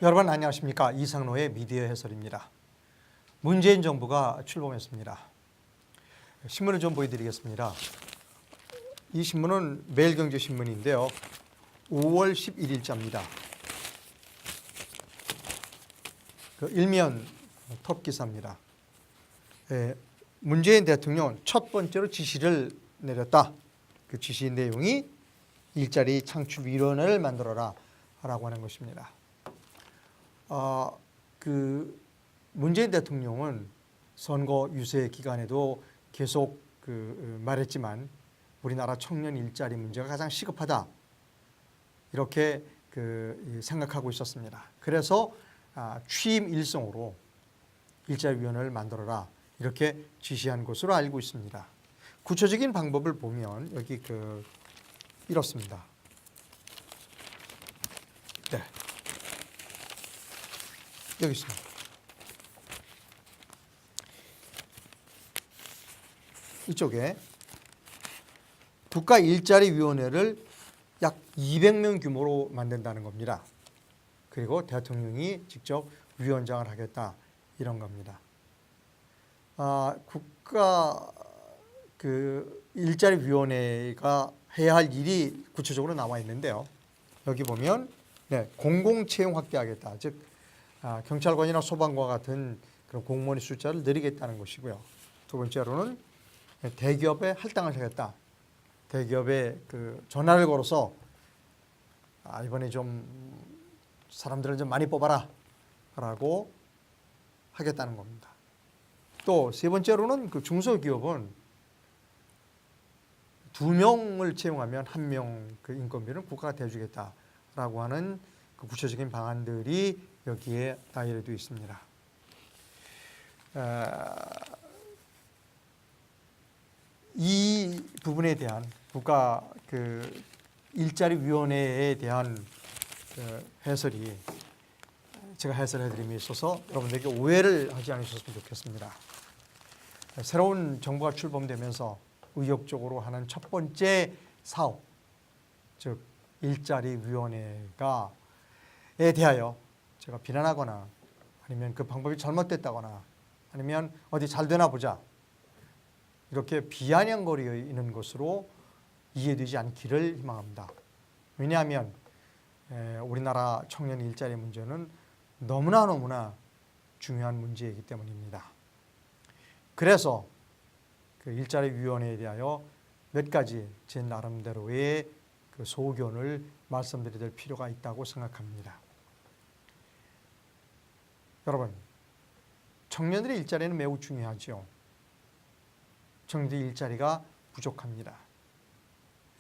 여러분 안녕하십니까? 이상로의 미디어 해설입니다. 문재인 정부가 출범했습니다. 신문을 좀 보여드리겠습니다. 이 신문은 매일경제신문인데요. 5월 11일자입니다. 일면 톱 기사입니다. 문재인 대통령은 첫 번째로 지시를 내렸다. 그 지시 내용이 일자리 창출위원회를 만들어라 라고 하는 것입니다. 문재인 대통령은 선거 유세 기간에도 계속 말했지만 우리나라 청년 일자리 문제가 가장 시급하다 이렇게 생각하고 있었습니다. 그래서 취임 일성으로 일자리위원회를 만들어라 이렇게 지시한 것으로 알고 있습니다. 구체적인 방법을 보면 여기 이렇습니다. 네. 여기 있습니다. 이쪽에 국가일자리위원회를 약 200명 규모로 만든다는 겁니다. 그리고 대통령이 직접 위원장을 하겠다 이런 겁니다. 국가 일자리위원회가 해야 할 일이 구체적으로 나와 있는데요. 여기 보면 공공채용 확대하겠다. 즉 경찰관이나 소방과 같은 그런 공무원의 숫자를 늘리겠다는 것이고요. 두 번째로는 대기업에 할당을 하겠다. 대기업에 전화를 걸어서 이번에 좀 사람들을 좀 많이 뽑아라 라고 하겠다는 겁니다. 또 세 번째로는 중소기업은 2명을 채용하면 1명 인건비는 국가가 대주겠다라고 하는 구체적인 방안들이 여기에 나열되어 있습니다. 이 부분에 대한 국가 일자리위원회에 대한 해설이 제가 해설해드림에 있어서 여러분들에게 오해를 하지 않으셨으면 좋겠습니다. 새로운 정부가 출범되면서 의욕적으로 하는 첫 번째 사업, 즉 일자리위원회에 대하여 제가 비난하거나 아니면 그 방법이 잘못됐다거나 아니면 어디 잘 되나 보자 이렇게 비아냥거리는 것으로 이해되지 않기를 희망합니다. 왜냐하면 우리나라 청년 일자리 문제는 너무나 중요한 문제이기 때문입니다. 그래서 일자리위원회에 대하여 몇 가지 제 나름대로의 소견을 말씀드려야 될 필요가 있다고 생각합니다. 여러분, 청년들의 일자리는 매우 중요하죠. 청년들의 일자리가 부족합니다.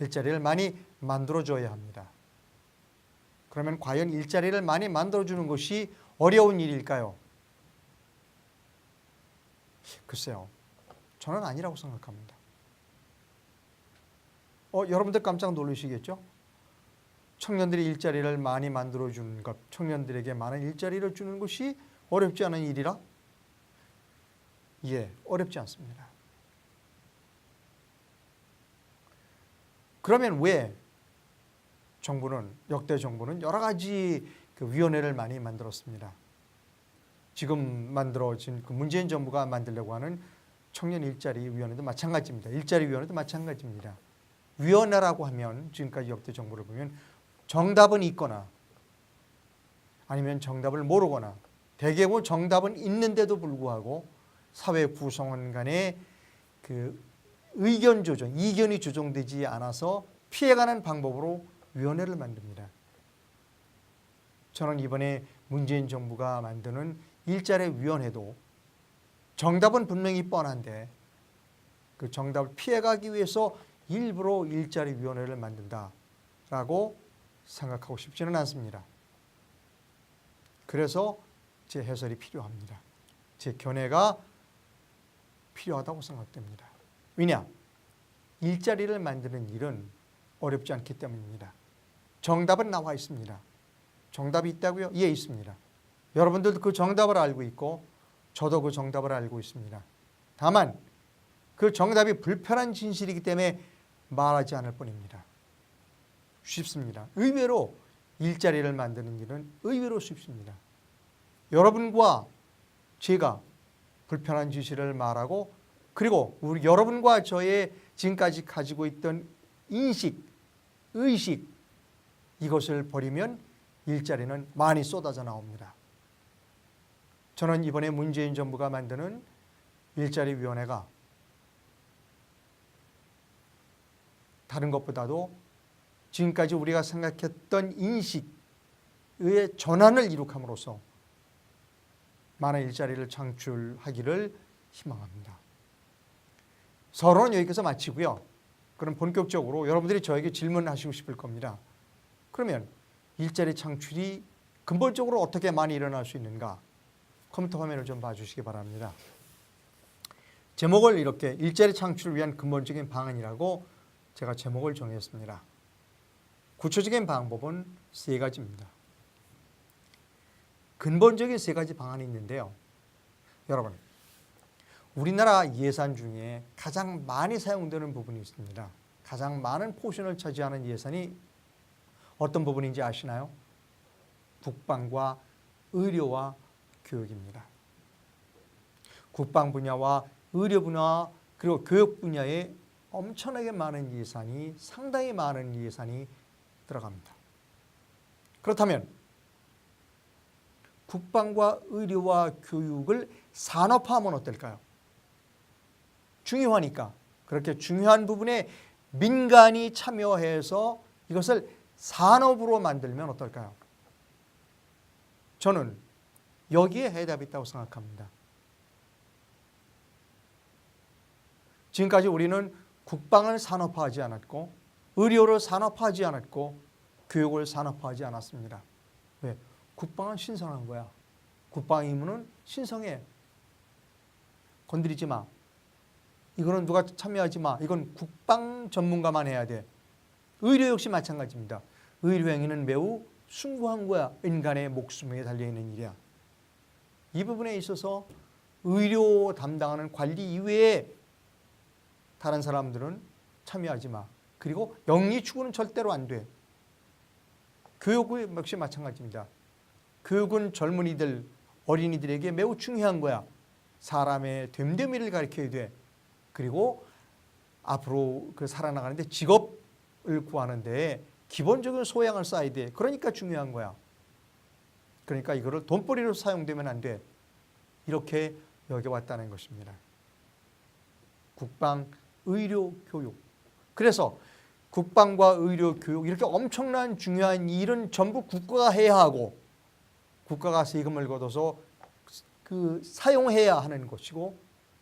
일자리를 많이 만들어줘야 합니다. 그러면 과연 일자리를 많이 만들어주는 것이 어려운 일일까요? 글쎄요. 저는 아니라고 생각합니다. 여러분들 깜짝 놀라시겠죠? 청년들이 일자리를 많이 만들어주는 것, 청년들에게 많은 일자리를 주는 것이 어렵지 않은 일이라? 예, 어렵지 않습니다. 그러면 왜 역대 정부는 여러 가지 위원회를 많이 만들었습니다. 지금 만들어진 문재인 정부가 만들려고 하는 청년 일자리위원회도 마찬가지입니다. 일자리위원회도 마찬가지입니다. 위원회라고 하면 지금까지 역대 정부를 보면 정답은 있거나 아니면 정답을 모르거나 대개고 정답은 있는데도 불구하고 사회 구성원 간의 의견 조정, 이견이 조정되지 않아서 피해가는 방법으로 위원회를 만듭니다. 저는 이번에 문재인 정부가 만드는 일자리위원회도 정답은 분명히 뻔한데 그 정답을 피해가기 위해서 일부러 일자리위원회를 만든다라고 생각하고 싶지는 않습니다. 그래서 제 해설이 필요합니다. 제 견해가 필요하다고 생각됩니다. 왜냐? 일자리를 만드는 일은 어렵지 않기 때문입니다. 정답은 나와 있습니다. 정답이 있다고요? 예, 있습니다. 여러분들도 그 정답을 알고 있고 저도 그 정답을 알고 있습니다. 다만 그 정답이 불편한 진실이기 때문에 말하지 않을 뿐입니다. 쉽습니다. 의외로 일자리를 만드는 일은 의외로 쉽습니다. 여러분과 제가 불편한 진실을 말하고 그리고 우리 여러분과 저의 지금까지 가지고 있던 인식, 의식 이것을 버리면 일자리는 많이 쏟아져 나옵니다. 저는 이번에 문재인 정부가 만드는 일자리위원회가 다른 것보다도 지금까지 우리가 생각했던 인식의 전환을 이룩함으로써 많은 일자리를 창출하기를 희망합니다. 서론은 여기서 마치고요. 그럼 본격적으로 여러분들이 저에게 질문하시고 싶을 겁니다. 그러면 일자리 창출이 근본적으로 어떻게 많이 일어날 수 있는가? 컴퓨터 화면을 좀 봐주시기 바랍니다. 제목을 이렇게 일자리 창출을 위한 근본적인 방안이라고 제가 제목을 정했습니다. 구체적인 방법은 세 가지입니다. 근본적인 세 가지 방안이 있는데요. 여러분, 우리나라 예산 중에 가장 많이 사용되는 부분이 있습니다. 가장 많은 포션을 차지하는 예산이 어떤 부분인지 아시나요? 국방과 의료와 교육입니다. 국방 분야와 의료 분야 그리고 교육 분야에 엄청나게 많은 예산이 상당히 많은 예산이 들어갑니다. 그렇다면 국방과 의료와 교육을 산업화하면 어떨까요? 중요하니까 그렇게 중요한 부분에 민간이 참여해서 이것을 산업으로 만들면 어떨까요? 저는 여기에 해답이 있다고 생각합니다. 지금까지 우리는 국방을 산업화하지 않았고 의료를 산업화하지 않았고 교육을 산업화하지 않았습니다. 왜? 국방은 신성한 거야. 국방 임무는 신성해. 건드리지 마. 이거는 누가 참여하지 마. 이건 국방 전문가만 해야 돼. 의료 역시 마찬가지입니다. 의료 행위는 매우 숭고한 거야. 인간의 목숨에 달려있는 일이야. 이 부분에 있어서 의료 담당하는 관리 이외에 다른 사람들은 참여하지 마. 그리고 영리 추구는 절대로 안 돼. 교육 역시 마찬가지입니다. 교육은 젊은이들, 어린이들에게 매우 중요한 거야. 사람의 됨됨이를 가르쳐야 돼. 그리고 앞으로 그 살아나가는데 직업을 구하는데 기본적인 소양을 쌓아야 돼. 그러니까 중요한 거야. 그러니까 이거를 돈벌이로 사용되면 안 돼. 이렇게 여겨왔다는 것입니다. 국방, 의료, 교육. 그래서 국방과 의료, 교육 이렇게 엄청난 중요한 일은 전부 국가가 해야 하고 국가가 세금을 걷어서 사용해야 하는 것이고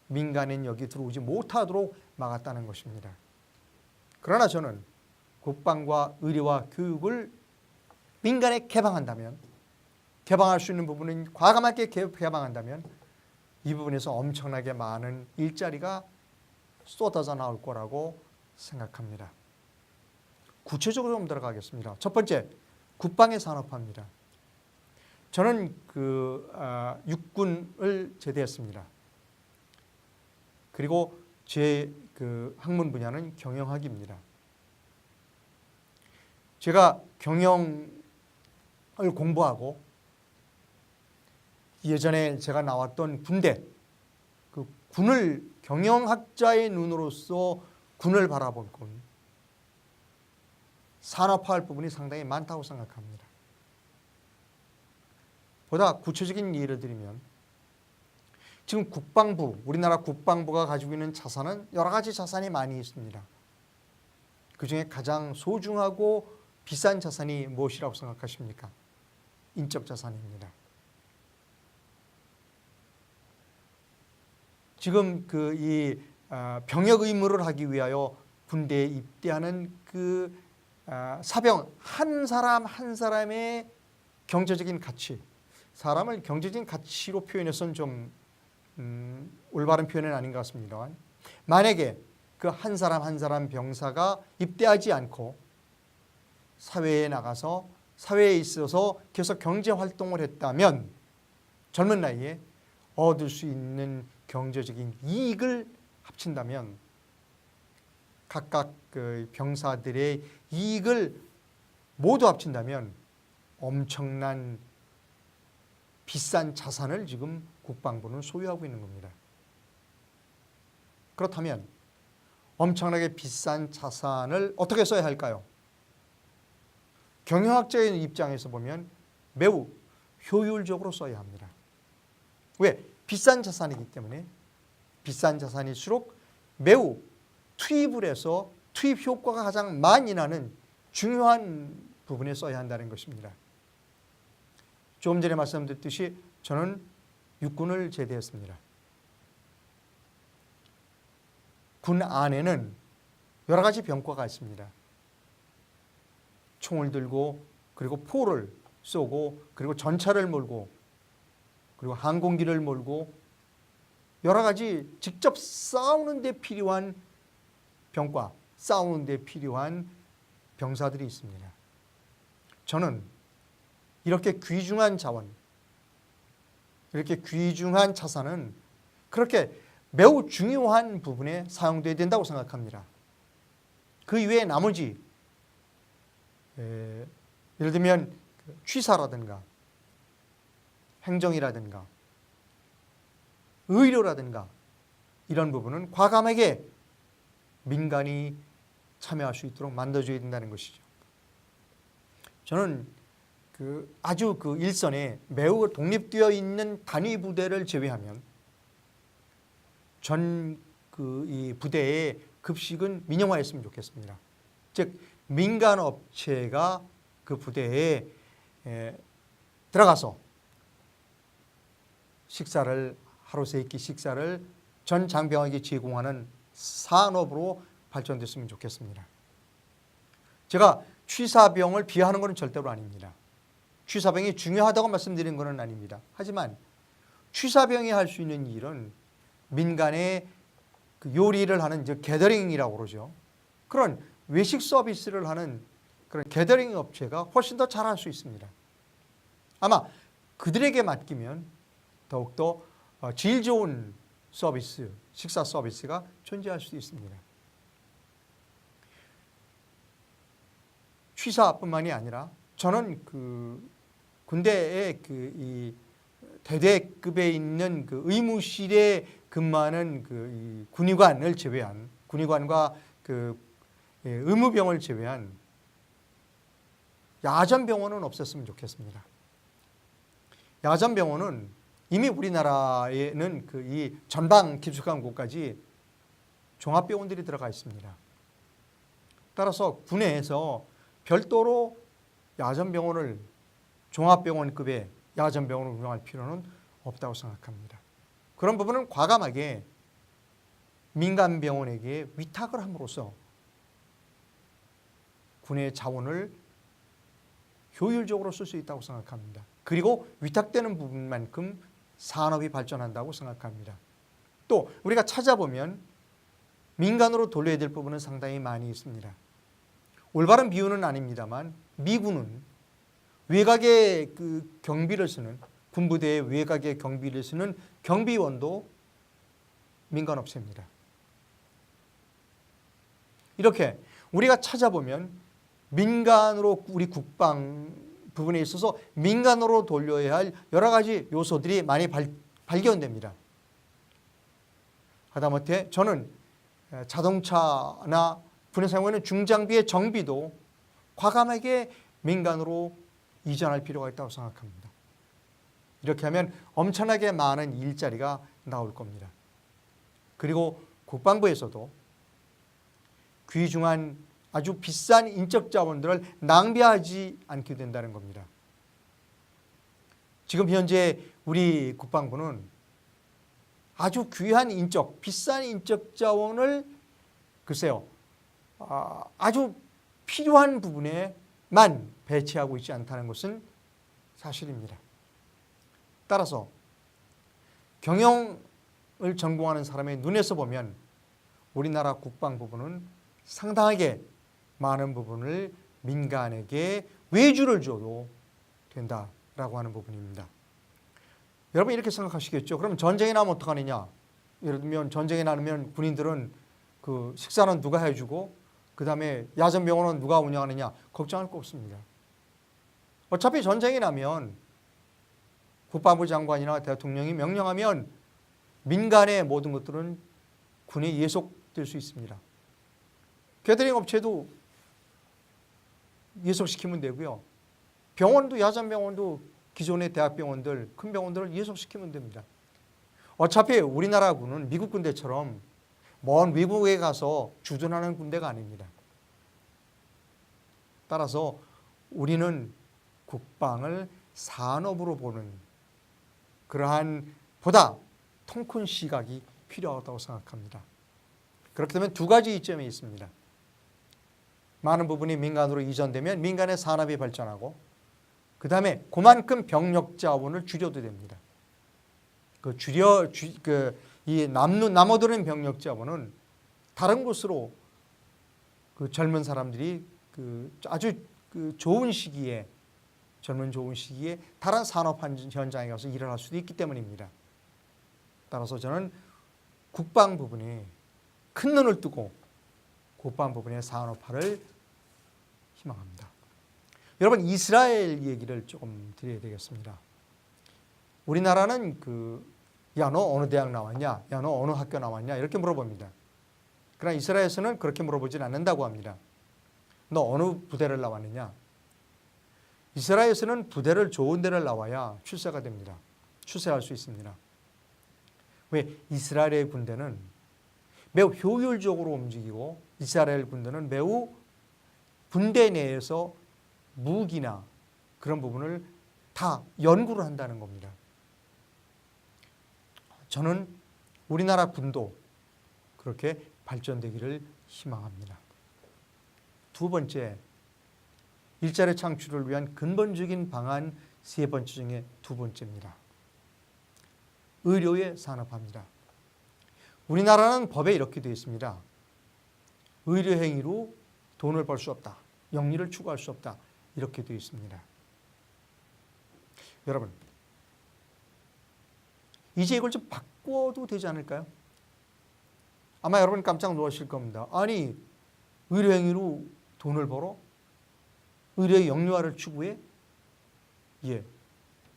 민간인 여기 들어오지 못하도록 막았다는 것입니다. 그러나 저는 국방과 의료와 교육을 민간에 개방한다면 개방할 수 있는 부분은 과감하게 개방한다면 이 부분에서 엄청나게 많은 일자리가 쏟아져 나올 거라고 생각합니다. 구체적으로 좀 들어가겠습니다. 첫 번째, 국방의 산업화입니다. 저는 육군을 제대했습니다. 그리고 제 학문 분야는 경영학입니다. 제가 경영을 공부하고 예전에 제가 나왔던 군대, 그 군을 경영학자의 눈으로서 군을 바라볼 군, 산업화할 부분이 상당히 많다고 생각합니다. 보다 구체적인 예를 들면 지금 국방부, 우리나라 국방부가 가지고 있는 자산은 여러 가지 자산이 많이 있습니다. 그중에 가장 소중하고 비싼 자산이 무엇이라고 생각하십니까? 인적 자산입니다. 지금 병역 의무를 하기 위하여 군대에 입대하는 사병 한 사람 한 사람의 경제적인 가치, 사람을 경제적인 가치로 표현해서는 좀 올바른 표현은 아닌 것 같습니다만, 만약에 그 한 사람 한 사람 병사가 입대하지 않고 사회에 나가서 사회에 있어서 계속 경제 활동을 했다면 젊은 나이에 얻을 수 있는 경제적인 이익을 합친다면 각각 그 병사들의 이익을 모두 합친다면 엄청난 비싼 자산을 지금 국방부는 소유하고 있는 겁니다. 그렇다면 엄청나게 비싼 자산을 어떻게 써야 할까요? 경영학자의 입장에서 보면 매우 효율적으로 써야 합니다. 왜? 비싼 자산이기 때문에 비싼 자산일수록 매우 투입을 해서 투입 효과가 가장 많이 나는 중요한 부분에 써야 한다는 것입니다. 조금 전에 말씀드렸듯이 저는 육군을 제대했습니다. 군 안에는 여러 가지 병과가 있습니다. 총을 들고 그리고 포를 쏘고 그리고 전차를 몰고 그리고 항공기를 몰고 여러 가지 직접 싸우는 데 필요한 병과, 싸우는 데 필요한 병사들이 있습니다. 저는 이렇게 귀중한 자원, 이렇게 귀중한 자산은 그렇게 매우 중요한 부분에 사용돼야 된다고 생각합니다. 그 이외에 나머지 예를 들면 취사라든가 행정이라든가 의료라든가 이런 부분은 과감하게 민간이 참여할 수 있도록 만들어줘야 된다는 것이죠. 저는 아주 일선에 매우 독립되어 있는 단위 부대를 제외하면 전 이 부대의 급식은 민영화했으면 좋겠습니다. 즉 민간 업체가 그 부대에 들어가서 식사를 하루 3끼 식사를 전 장병에게 제공하는 산업으로 발전됐으면 좋겠습니다. 제가 취사병을 비하하는 것은 절대로 아닙니다. 취사병이 중요하다고 말씀드린 것은 아닙니다. 하지만 취사병이 할 수 있는 일은 민간의 요리를 하는 게더링이라고 그러죠. 그런 외식 서비스를 하는 그런 게더링 업체가 훨씬 더 잘할 수 있습니다. 아마 그들에게 맡기면 더욱더 질 좋은 서비스, 식사 서비스가 존재할 수도 있습니다. 취사뿐만이 아니라 저는 군대의 이 대대급에 있는 의무실에 근무하는 이 군의관을 제외한 군의관과 의무병을 제외한 야전병원은 없었으면 좋겠습니다. 야전병원은 이미 우리나라에는 이 전방 기숙항구까지 종합병원들이 들어가 있습니다. 따라서 군에서 별도로 야전병원을 종합병원급의 야전병원을 운영할 필요는 없다고 생각합니다. 그런 부분은 과감하게 민간병원에게 위탁을 함으로써 군의 자원을 효율적으로 쓸 수 있다고 생각합니다. 그리고 위탁되는 부분만큼 산업이 발전한다고 생각합니다. 또 우리가 찾아보면 민간으로 돌려야 될 부분은 상당히 많이 있습니다. 올바른 비유는 아닙니다만 미군은 외곽의 경비를 쓰는 군부대의 외곽의 경비를 쓰는 경비원도 민간업체입니다. 이렇게 우리가 찾아보면 민간으로 우리 국방 부분에 있어서 민간으로 돌려야 할 여러 가지 요소들이 많이 발견됩니다. 하다못해 저는 자동차나 군에 사용하는 중장비의 정비도 과감하게 민간으로 이전할 필요가 있다고 생각합니다. 이렇게 하면 엄청나게 많은 일자리가 나올 겁니다. 그리고 국방부에서도 귀중한 아주 비싼 인적 자원들을 낭비하지 않게 된다는 겁니다. 지금 현재 우리 국방부는 아주 귀한 비싼 인적 자원을 글쎄요, 아주 필요한 부분에만 배치하고 있지 않다는 것은 사실입니다. 따라서 경영을 전공하는 사람의 눈에서 보면 우리나라 국방부는 상당하게 많은 부분을 민간에게 외주를 줘도 된다라고 하는 부분입니다. 여러분 이렇게 생각하시겠죠? 그럼 전쟁이 나면 어떡하느냐? 예를 들면 전쟁이 나면 군인들은 식사는 누가 해주고 그 다음에 야전병원은 누가 운영하느냐? 걱정할 거 없습니다. 어차피 전쟁이 나면 국방부 장관이나 대통령이 명령하면 민간의 모든 것들은 군에 예속될 수 있습니다. 캐터링 업체도 예속시키면 되고요. 병원도, 야전병원도 기존의 대학병원들, 큰 병원들을 예속시키면 됩니다. 어차피 우리나라 군은 미국 군대처럼 먼 외국에 가서 주둔하는 군대가 아닙니다. 따라서 우리는 국방을 산업으로 보는 그러한 보다 통큰 시각이 필요하다고 생각합니다. 그렇게 되면 두 가지 이점이 있습니다. 많은 부분이 민간으로 이전되면 민간의 산업이 발전하고 그 다음에 그만큼 병력 자원을 줄여도 됩니다. 이 남아도는 병력 자원은 다른 곳으로 젊은 사람들이 아주 좋은 시기에 좋은 시기에 다른 산업 현장에 가서 일을 할 수도 있기 때문입니다. 따라서 저는 국방 부분에 큰 눈을 뜨고 국방 부분의 산업화를 희망합니다. 여러분, 이스라엘 얘기를 조금 드려야 되겠습니다. 우리나라는 야, 너 어느 대학 나왔냐? 야, 너 어느 학교 나왔냐? 이렇게 물어봅니다. 그러나 이스라엘에서는 그렇게 물어보진 않는다고 합니다. 너 어느 부대를 나왔느냐? 이스라엘에서는 부대를 좋은 데를 나와야 출세가 됩니다. 출세할 수 있습니다. 왜? 이스라엘의 군대는 매우 효율적으로 움직이고 이스라엘 군대는 매우 군대 내에서 무기나 그런 부분을 다 연구를 한다는 겁니다. 저는 우리나라 군도 그렇게 발전되기를 희망합니다. 두 번째, 일자리 창출을 위한 근본적인 방안 세 번째 중에 두 번째입니다. 의료의 산업화입니다. 우리나라는 법에 이렇게 되어 있습니다. 의료 행위로 돈을 벌 수 없다. 영리를 추구할 수 없다. 이렇게 되어 있습니다. 여러분, 이제 이걸 좀 바꿔도 되지 않을까요? 아마 여러분 깜짝 놀라실 겁니다. 아니, 의료 행위로 돈을 벌어? 의료의 영리화를 추구해? 예,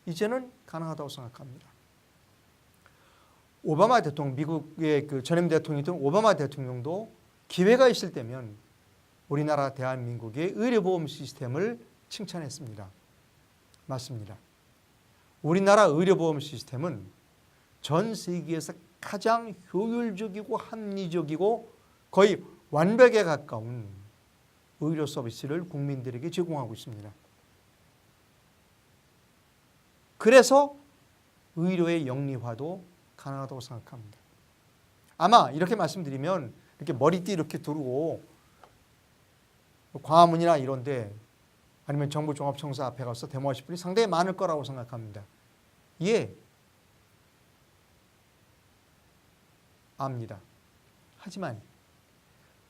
이제는 가능하다고 생각합니다. 오바마 대통령, 미국의 전임 대통령이던 오바마 대통령도 기회가 있을 때면 우리나라 대한민국의 의료보험 시스템을 칭찬했습니다. 맞습니다. 우리나라 의료보험 시스템은 전 세계에서 가장 효율적이고 합리적이고 거의 완벽에 가까운 의료 서비스를 국민들에게 제공하고 있습니다. 그래서 의료의 영리화도 가능하다고 생각합니다. 아마 이렇게 말씀드리면 이렇게 머리띠 이렇게 두르고 광화문이나 이런데 아니면 정부 종합청사 앞에 가서 데모하실 분이 상당히 많을 거라고 생각합니다. 예, 압니다. 하지만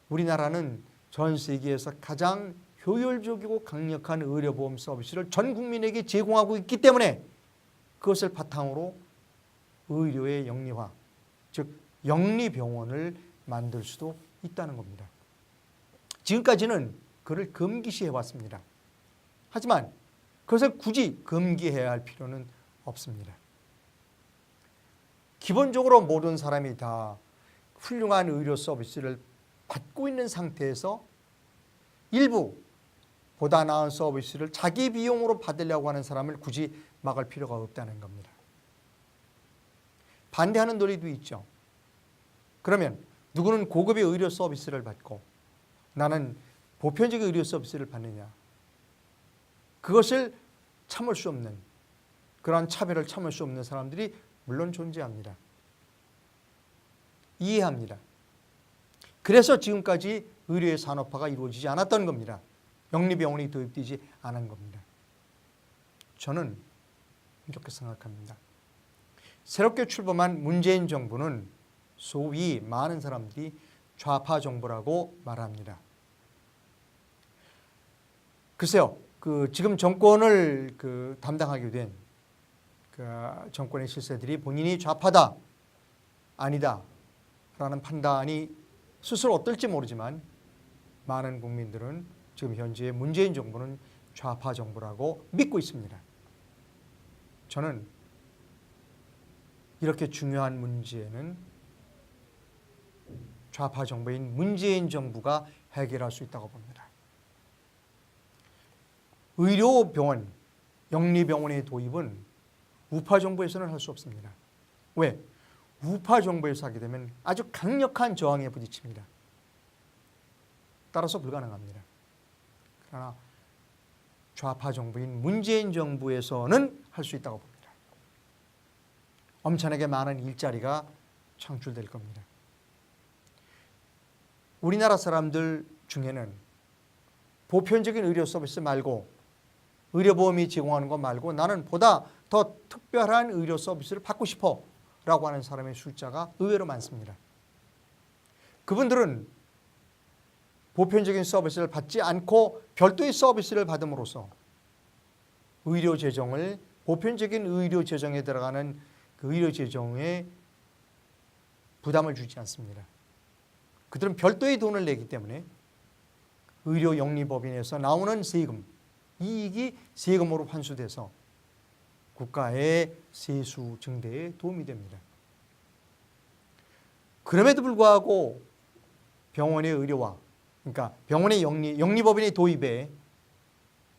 우리나라는 전 세계에서 가장 효율적이고 강력한 의료보험 서비스를 전 국민에게 제공하고 있기 때문에 그것을 바탕으로 의료의 영리화, 즉 영리병원을 만들 수도 있다는 겁니다. 지금까지는 그를 금기시해 왔습니다. 하지만 그것을 굳이 금기해야 할 필요는 없습니다. 기본적으로 모든 사람이 다 훌륭한 의료 서비스를 받고 있는 상태에서 일부 보다 나은 서비스를 자기 비용으로 받으려고 하는 사람을 굳이 막을 필요가 없다는 겁니다. 반대하는 논리도 있죠. 그러면 누구는 고급의 의료 서비스를 받고 나는 보편적인 의료 서비스를 받느냐. 그것을 참을 수 없는, 그러한 차별을 참을 수 없는 사람들이 물론 존재합니다. 이해합니다. 그래서 지금까지 의료의 산업화가 이루어지지 않았던 겁니다. 영리병원이 도입되지 않은 겁니다. 저는 이렇게 생각합니다. 새롭게 출범한 문재인 정부는 소위 많은 사람들이 좌파 정부라고 말합니다. 글쎄요, 지금 정권을 담당하게 된 정권의 실세들이 본인이 좌파다, 아니다 라는 판단이 스스로 어떨지 모르지만 많은 국민들은 지금 현재 문재인 정부는 좌파 정부라고 믿고 있습니다. 저는 이렇게 중요한 문제는 좌파 정부인 문재인 정부가 해결할 수 있다고 봅니다. 의료병원, 영리병원의 도입은 우파 정부에서는 할 수 없습니다. 왜? 우파 정부에서 하게 되면 아주 강력한 저항에 부딪힙니다. 따라서 불가능합니다. 그러나 좌파 정부인 문재인 정부에서는 할 수 있다고 봅니다. 엄청나게 많은 일자리가 창출될 겁니다. 우리나라 사람들 중에는 보편적인 의료 서비스 말고 의료보험이 제공하는 것 말고 나는 보다 더 특별한 의료 서비스를 받고 싶어 라고 하는 사람의 숫자가 의외로 많습니다. 그분들은 보편적인 서비스를 받지 않고 별도의 서비스를 받음으로써 의료 재정을 보편적인 의료 재정에 들어가는 그 의료 재정에 부담을 주지 않습니다. 그들은 별도의 돈을 내기 때문에 의료 영리법인에서 나오는 세금, 이익이 세금으로 환수돼서 국가의 세수 증대에 도움이 됩니다. 그럼에도 불구하고 병원의 의료화, 그러니까 병원의 영리법인의 도입에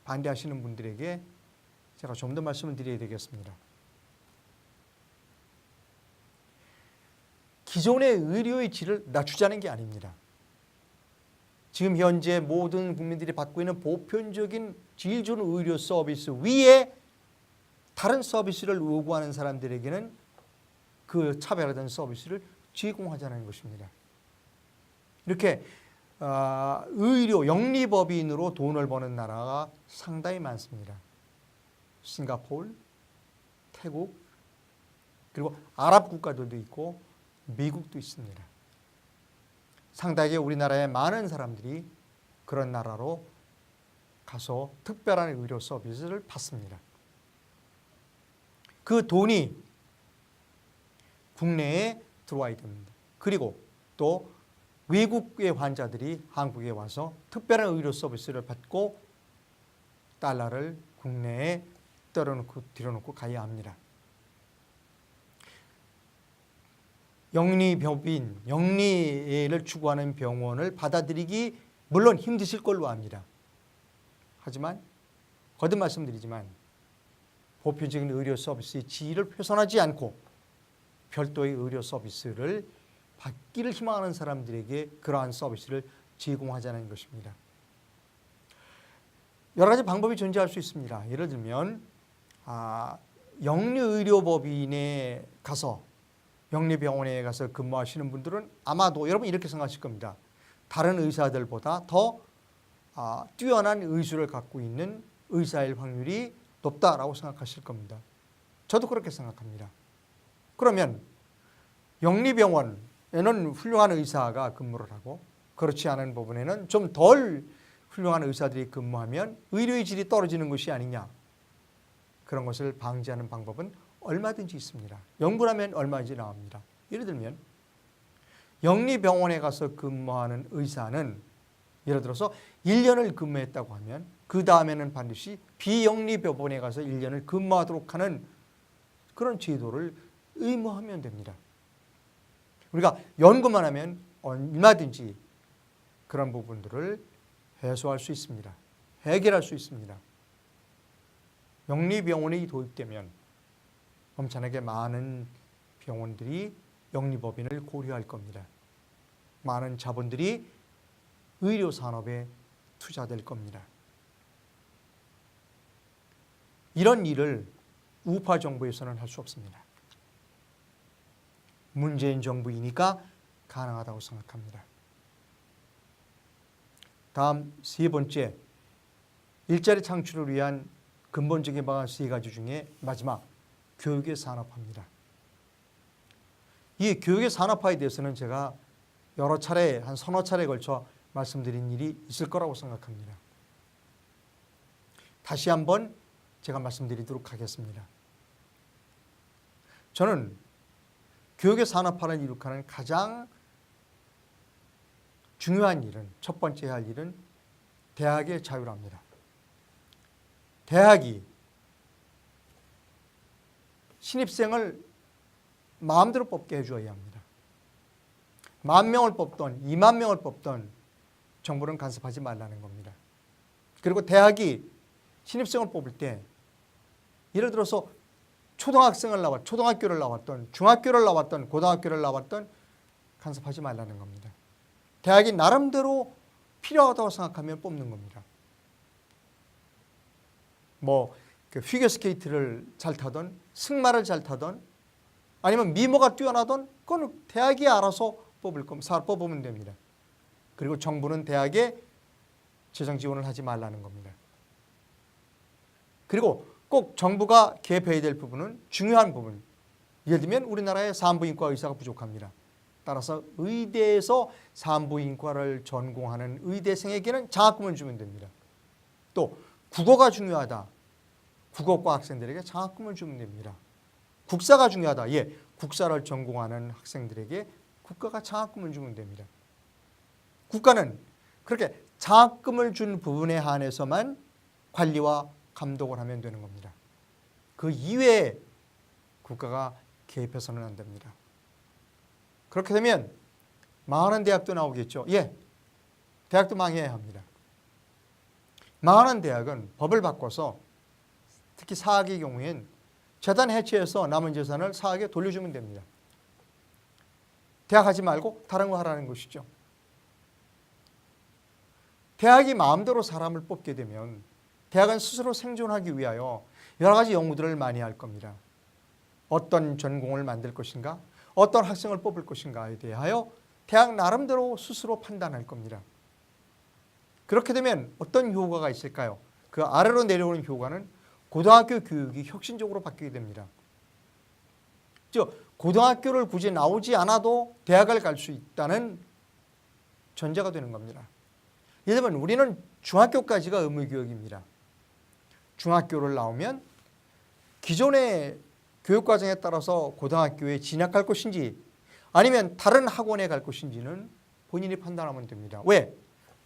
반대하시는 분들에게 제가 좀 더 말씀을 드려야 되겠습니다. 기존의 의료의 질을 낮추자는 게 아닙니다. 지금 현재 모든 국민들이 받고 있는 보편적인 질 좋은 의료 서비스 위에 다른 서비스를 요구하는 사람들에게는 그 차별화된 서비스를 제공하자는 것입니다. 이렇게 의료 영리법인으로 돈을 버는 나라가 상당히 많습니다. 싱가포르, 태국, 그리고 아랍 국가들도 있고 미국도 있습니다. 상당히 우리나라의 많은 사람들이 그런 나라로 가서 특별한 의료 서비스를 받습니다. 그 돈이 국내에 들어와야 됩니다. 그리고 또 외국의 환자들이 한국에 와서 특별한 의료 서비스를 받고 달러를 국내에 들여놓고 가야 합니다. 영리법인, 영리를 추구하는 병원을 받아들이기 물론 힘드실 걸로 압니다. 하지만 거듭 말씀드리지만 보편적인 의료 서비스의 질을 훼손하지 않고 별도의 의료 서비스를 받기를 희망하는 사람들에게 그러한 서비스를 제공하자는 것입니다. 여러 가지 방법이 존재할 수 있습니다. 예를 들면 영리의료법인에 가서 영리병원에 가서 근무하시는 분들은 아마도 여러분 이렇게 생각하실 겁니다. 다른 의사들보다 더 뛰어난 의술을 갖고 있는 의사일 확률이 높다라고 생각하실 겁니다. 저도 그렇게 생각합니다. 그러면 영리병원에는 훌륭한 의사가 근무를 하고 그렇지 않은 부분에는 좀 덜 훌륭한 의사들이 근무하면 의료의 질이 떨어지는 것이 아니냐. 그런 것을 방지하는 방법은 얼마든지 있습니다. 연구를 하면 얼마든지 나옵니다. 예를 들면 영리병원에 가서 근무하는 의사는 예를 들어서 1년을 근무했다고 하면 그 다음에는 반드시 비영리병원에 가서 1년을 근무하도록 하는 그런 제도를 의무하면 됩니다. 우리가 연구만 하면 얼마든지 그런 부분들을 해소할 수 있습니다. 해결할 수 있습니다. 영리병원이 도입되면 엄청나게 많은 병원들이 영리법인을 고려할 겁니다. 많은 자본들이 의료산업에 투자될 겁니다. 이런 일을 우파 정부에서는 할 수 없습니다. 문재인 정부이니까 가능하다고 생각합니다. 다음 세 번째, 일자리 창출을 위한 근본적인 방안 세 가지 중에 마지막, 교육의 산업화입니다. 이 교육의 산업화에 대해서는 제가 여러 차례, 한 서너 차례에 걸쳐 말씀드린 일이 있을 거라고 생각합니다. 다시 한번 제가 말씀드리도록 하겠습니다. 저는 교육의 산업화를 이룩하는 가장 중요한 일은, 첫 번째 할 일은 대학의 자율화입니다. 대학이 신입생을 마음대로 뽑게 해줘야 합니다. 10,000명을 뽑던 20,000명을 뽑던 정부는 간섭하지 말라는 겁니다. 그리고 대학이 신입생을 뽑을 때 예를 들어서 초등학교를 나왔던 중학교를 나왔던 고등학교를 나왔던 간섭하지 말라는 겁니다. 대학이 나름대로 필요하다고 생각하면 뽑는 겁니다. 그 피겨스케이트를 잘 타던 승마를 잘 타던 아니면 미모가 뛰어나던 그건 대학이 알아서 뽑으면 됩니다. 그리고 정부는 대학에 재정 지원을 하지 말라는 겁니다. 그리고 꼭 정부가 개입해야 될 부분은 중요한 부분. 예를 들면 우리나라에 산부인과 의사가 부족합니다. 따라서 의대에서 산부인과를 전공하는 의대생에게는 장학금을 주면 됩니다. 또 국어가 중요하다. 국어과 학생들에게 장학금을 주면 됩니다. 국사가 중요하다. 국사를 전공하는 학생들에게 국가가 장학금을 주면 됩니다. 국가는 그렇게 장학금을 준 부분에 한해서만 관리와 감독을 하면 되는 겁니다. 그 이외에 국가가 개입해서는 안 됩니다. 그렇게 되면 망하는 대학도 나오겠죠. 대학도 망해야 합니다. 망하는 대학은 법을 바꿔서 특히 사학의 경우엔 재단 해체해서 남은 재산을 사학에 돌려주면 됩니다. 대학 하지 말고 다른 거 하라는 것이죠. 대학이 마음대로 사람을 뽑게 되면 대학은 스스로 생존하기 위하여 여러 가지 연구들을 많이 할 겁니다. 어떤 전공을 만들 것인가, 어떤 학생을 뽑을 것인가에 대하여 대학 나름대로 스스로 판단할 겁니다. 그렇게 되면 어떤 효과가 있을까요? 그 아래로 내려오는 효과는 고등학교 교육이 혁신적으로 바뀌게 됩니다. 즉 고등학교를 굳이 나오지 않아도 대학을 갈 수 있다는 전제가 되는 겁니다. 예를 들면 우리는 중학교까지가 의무교육입니다. 중학교를 나오면 기존의 교육과정에 따라서 고등학교에 진학할 것인지 아니면 다른 학원에 갈 것인지는 본인이 판단하면 됩니다. 왜?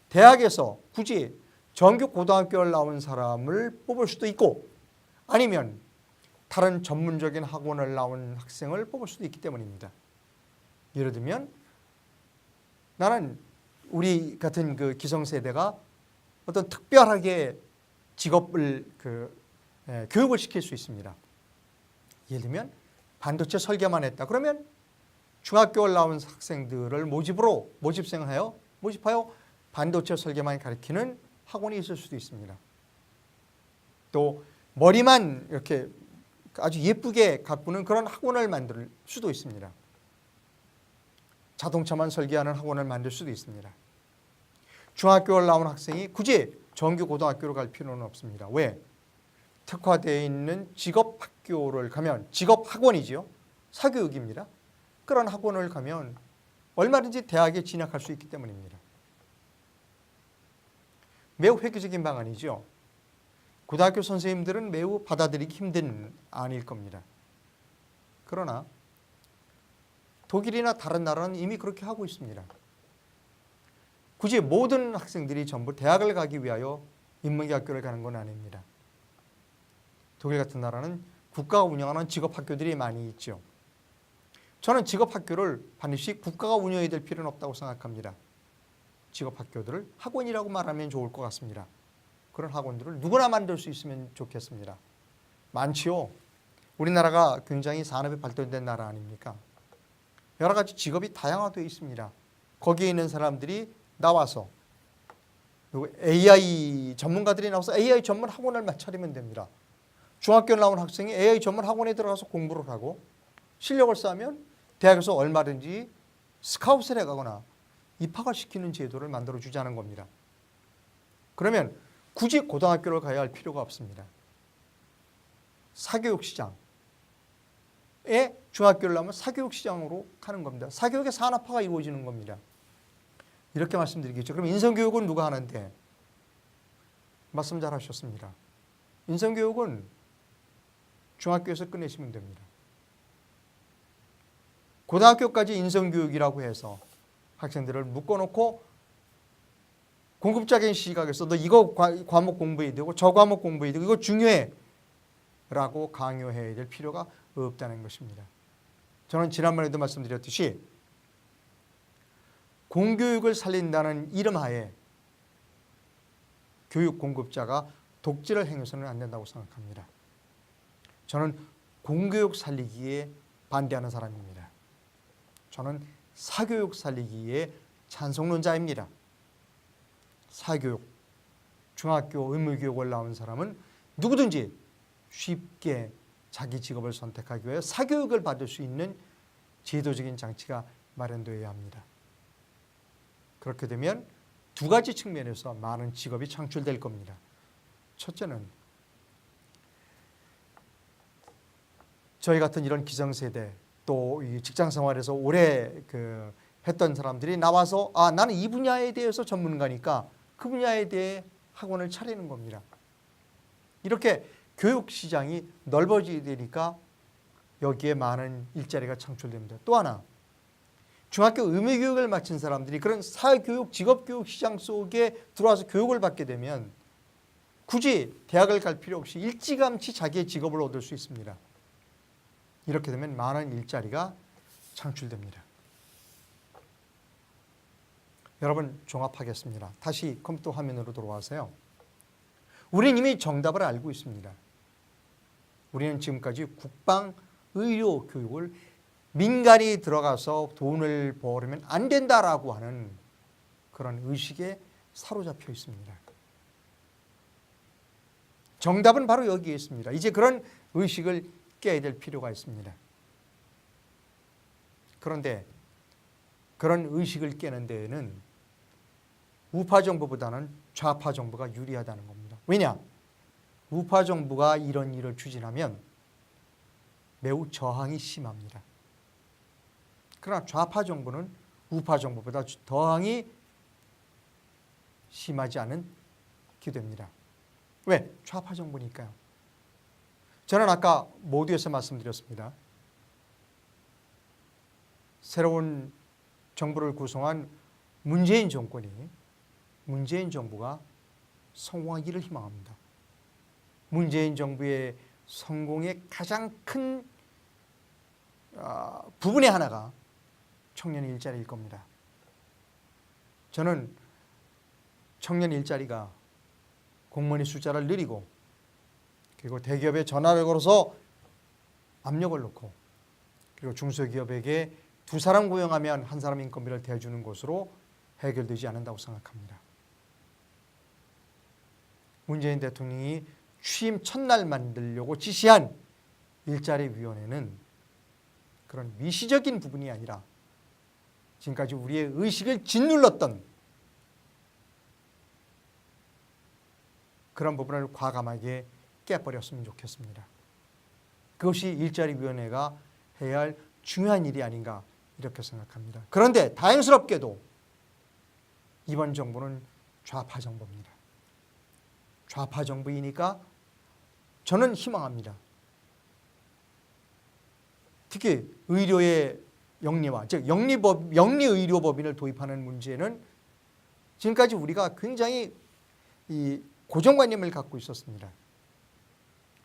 대학에서 굳이 정규 고등학교를 나온 사람을 뽑을 수도 있고 아니면 다른 전문적인 학원을 나온 학생을 뽑을 수도 있기 때문입니다. 예를 들면 나는 우리 같은 그 기성세대가 어떤 특별하게 직업을 교육을 시킬 수 있습니다. 예를 들면 반도체 설계만 했다. 그러면 중학교를 나온 학생들을 모집하여 반도체 설계만 가르치는 학원이 있을 수도 있습니다. 또 머리만 이렇게 아주 예쁘게 가꾸는 그런 학원을 만들 수도 있습니다. 자동차만 설계하는 학원을 만들 수도 있습니다. 중학교를 나온 학생이 굳이 정규 고등학교로 갈 필요는 없습니다. 왜? 특화되어 있는 직업학교를 가면 직업학원이지요. 사교육입니다. 그런 학원을 가면 얼마든지 대학에 진학할 수 있기 때문입니다. 매우 획기적인 방안이죠. 고등학교 선생님들은 매우 받아들이기 힘든 안일 겁니다. 그러나 독일이나 다른 나라는 이미 그렇게 하고 있습니다. 굳이 모든 학생들이 전부 대학을 가기 위하여 인문계학교를 가는 건 아닙니다. 독일 같은 나라는 국가가 운영하는 직업학교들이 많이 있죠. 저는 직업학교를 반드시 국가가 운영해야 될 필요는 없다고 생각합니다. 직업학교들을 학원이라고 말하면 좋을 것 같습니다. 그런 학원들을 누구나 만들 수 있으면 좋겠습니다. 많지요. 우리나라가 굉장히 산업이 발달된 나라 아닙니까? 여러 가지 직업이 다양화되어 있습니다. 거기에 있는 사람들이 나와서 그리고 AI 전문가들이 나와서 AI 전문 학원을 차리면 됩니다. 중학교 나온 학생이 AI 전문 학원에 들어가서 공부를 하고 실력을 쌓으면 대학에서 얼마든지 스카웃을 해가거나 입학을 시키는 제도를 만들어주자는 겁니다. 그러면 굳이 고등학교를 가야 할 필요가 없습니다. 사교육 시장에 중학교를 나오면 사교육 시장으로 가는 겁니다. 사교육의 산업화가 이루어지는 겁니다. 이렇게 말씀드리겠죠. 그럼 인성교육은 누가 하는데? 말씀 잘 하셨습니다. 인성교육은 중학교에서 끝내시면 됩니다. 고등학교까지 인성교육이라고 해서 학생들을 묶어놓고 공급적인 시각에서 너 이거 과목 공부해야 되고 저 과목 공부해야 되고 이거 중요해 라고 강요해야 될 필요가 없다는 것입니다. 저는 지난번에도 말씀드렸듯이 공교육을 살린다는 이름하에 교육 공급자가 독재를 행해서는 안 된다고 생각합니다. 저는 공교육 살리기에 반대하는 사람입니다. 저는 사교육 살리기에 찬성론자입니다. 사교육, 중학교 의무교육을 나온 사람은 누구든지 쉽게 자기 직업을 선택하기 위해 사교육을 받을 수 있는 제도적인 장치가 마련되어야 합니다. 그렇게 되면 두 가지 측면에서 많은 직업이 창출될 겁니다. 첫째는 저희 같은 이런 기성세대 또 직장 생활에서 오래 했던 사람들이 나와서 나는 이 분야에 대해서 전문가니까 그 분야에 대해 학원을 차리는 겁니다. 이렇게 교육 시장이 넓어지게 되니까 여기에 많은 일자리가 창출됩니다. 또 하나, 중학교 의무교육을 마친 사람들이 그런 사교육, 직업교육 시장 속에 들어와서 교육을 받게 되면 굳이 대학을 갈 필요 없이 일찌감치 자기의 직업을 얻을 수 있습니다. 이렇게 되면 많은 일자리가 창출됩니다. 여러분 종합하겠습니다. 다시 컴퓨터 화면으로 돌아와서요. 우리는 이미 정답을 알고 있습니다. 우리는 지금까지 국방, 의료 교육을 민간이 들어가서 돈을 벌으면 안 된다라고 하는 그런 의식에 사로잡혀 있습니다. 정답은 바로 여기에 있습니다. 이제 그런 의식을 깨야 될 필요가 있습니다. 그런데 그런 의식을 깨는 데에는 우파 정부보다는 좌파 정부가 유리하다는 겁니다. 왜냐? 우파 정부가 이런 일을 추진하면 매우 저항이 심합니다. 그러나 좌파 정부는 우파 정부보다 저항이 심하지 않은 기대입니다. 왜? 좌파 정부니까요. 저는 아까 모두에서 말씀드렸습니다. 새로운 정부를 구성한 문재인 정부가 성공하기를 희망합니다. 문재인 정부의 성공의 가장 큰 부분의 하나가 청년 일자리일 겁니다. 저는 청년 일자리가 공무원의 숫자를 늘리고 그리고 대기업에 전화를 걸어서 압력을 넣고 그리고 중소기업에게 두 사람 고용하면 한 사람 인건비를 대주는 것으로 해결되지 않는다고 생각합니다. 문재인 대통령이 취임 첫날 만들려고 지시한 일자리위원회는 그런 미시적인 부분이 아니라 지금까지 우리의 의식을 짓눌렀던 그런 부분을 과감하게 깨버렸으면 좋겠습니다. 그것이 일자리위원회가 해야 할 중요한 일이 아닌가 이렇게 생각합니다. 그런데 다행스럽게도 이번 정부는 좌파 정부입니다. 좌파 정부이니까 저는 희망합니다. 특히 의료의 영리화, 즉 영리의료법인을 도입하는 문제는 지금까지 우리가 굉장히 이 고정관념을 갖고 있었습니다.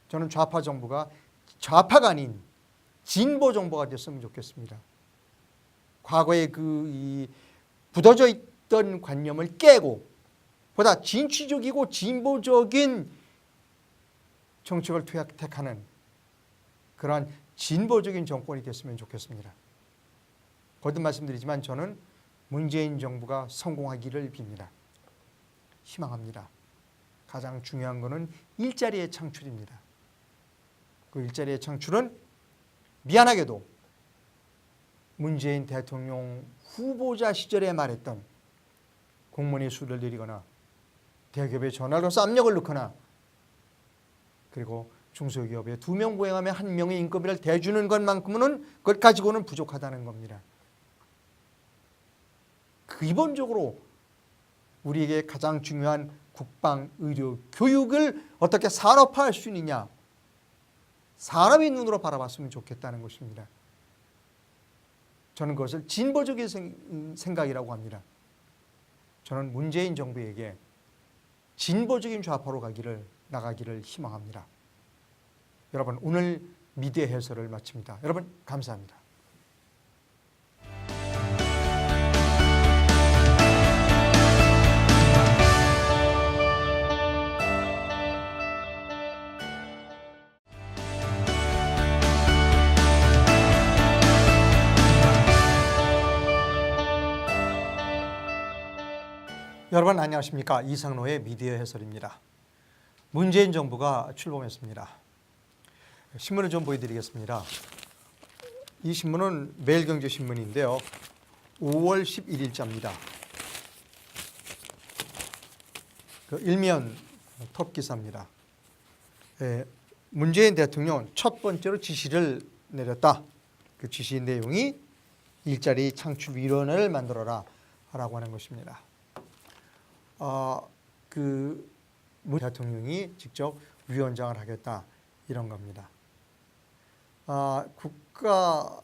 저는 좌파 정부가 좌파가 아닌 진보 정부가 됐으면 좋겠습니다. 과거에 이 굳어져 있던 관념을 깨고 보다 진취적이고 진보적인 정책을 택하는 그러한 진보적인 정권이 됐으면 좋겠습니다. 거듭 말씀드리지만 저는 문재인 정부가 성공하기를 빕니다. 희망합니다. 가장 중요한 것은 일자리의 창출입니다. 그 일자리의 창출은 미안하게도 문재인 대통령 후보자 시절에 말했던 공무원의 수를 늘리거나 대기업에 전화를 걸어서 압력을 넣거나 그리고 중소기업에 2명 고용하면 1명의 인건비를 대주는 것만큼은 그것 가지고는 부족하다는 겁니다. 기본적으로 우리에게 가장 중요한 국방, 의료, 교육을 어떻게 산업화할 수 있느냐 산업의 눈으로 바라봤으면 좋겠다는 것입니다. 저는 그것을 진보적인 생각이라고 합니다. 저는 문재인 정부에게 진보적인 좌파로 나가기를 희망합니다. 여러분, 오늘 미디어 해설을 마칩니다. 여러분, 감사합니다. 여러분 안녕하십니까? 이상로의 미디어 해설입니다. 문재인 정부가 출범했습니다. 신문을 좀 보여드리겠습니다. 이 신문은 매일경제신문인데요. 5월 11일자입니다. 그 일면 톱 기사입니다. 문재인 대통령은 첫 번째로 지시를 내렸다. 그 지시 내용이 일자리 창출위원회를 만들어라 라고 하는 것입니다. 문 대통령이 직접 위원장을 하겠다 이런 겁니다. 국가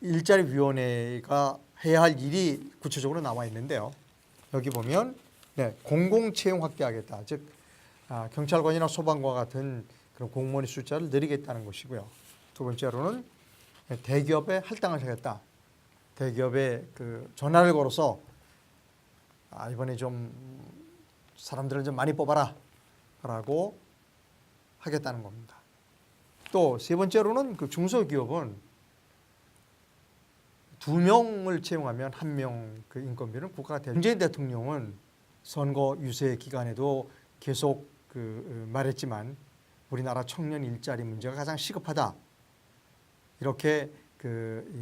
일자리위원회가 해야 할 일이 구체적으로 나와 있는데요. 여기 보면 공공채용 확대하겠다. 즉 경찰관이나 소방과 같은 그런 공무원의 숫자를 늘리겠다는 것이고요. 두 번째로는 대기업에 할당을 하겠다. 대기업에 전화를 걸어서 이번에 좀 사람들을 좀 많이 뽑아라 라고 하겠다는 겁니다. 또 세 번째로는 중소기업은 2명을 채용하면 1명 인건비는 국가가 대주고, 문재인 대통령은 선거 유세 기간에도 계속 말했지만 우리나라 청년 일자리 문제가 가장 시급하다 이렇게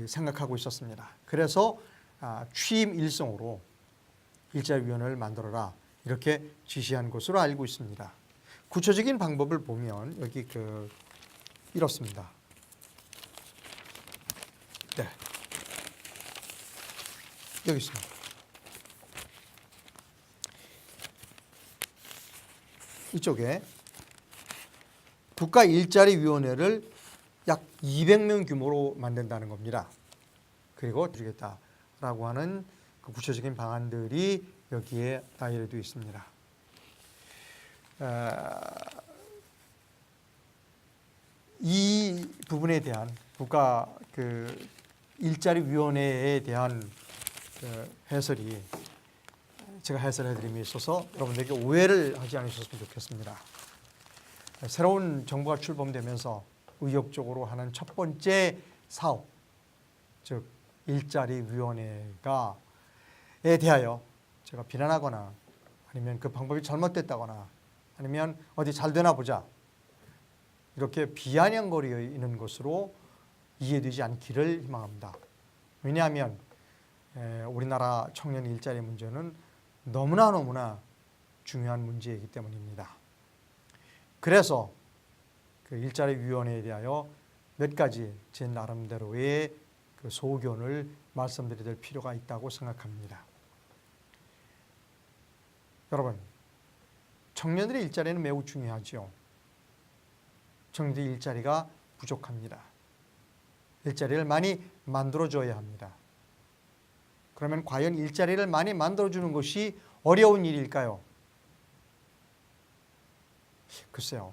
생각하고 있었습니다. 그래서 취임 일성으로 일자리위원회를 만들어라 이렇게 지시한 것으로 알고 있습니다. 구체적인 방법을 보면 여기 이렇습니다. 여기 있습니다. 이쪽에 국가일자리위원회를 약 200명 규모로 만든다는 겁니다. 그리고 주겠다라고 하는 구체적인 방안들이 여기에 나열되어 있습니다. 이 부분에 대한 국가 일자리위원회에 대한 해설이 제가 해설해드림에 있어서 여러분들에게 오해를 하지 않으셨으면 좋겠습니다. 새로운 정부가 출범되면서 의욕적으로 하는 첫 번째 사업, 즉 일자리위원회가 에 대하여 제가 비난하거나 아니면 그 방법이 잘못됐다거나 아니면 어디 잘 되나 보자 이렇게 비아냥거리는 것으로 이해되지 않기를 희망합니다. 왜냐하면 우리나라 청년 일자리 문제는 너무나 중요한 문제이기 때문입니다. 그래서 일자리위원회에 대하여 몇 가지 제 나름대로의 소견을 말씀드려야 될 필요가 있다고 생각합니다. 여러분, 청년들의 일자리는 매우 중요하죠. 청년들의 일자리가 부족합니다. 일자리를 많이 만들어줘야 합니다. 그러면 과연 일자리를 많이 만들어주는 것이 어려운 일일까요? 글쎄요.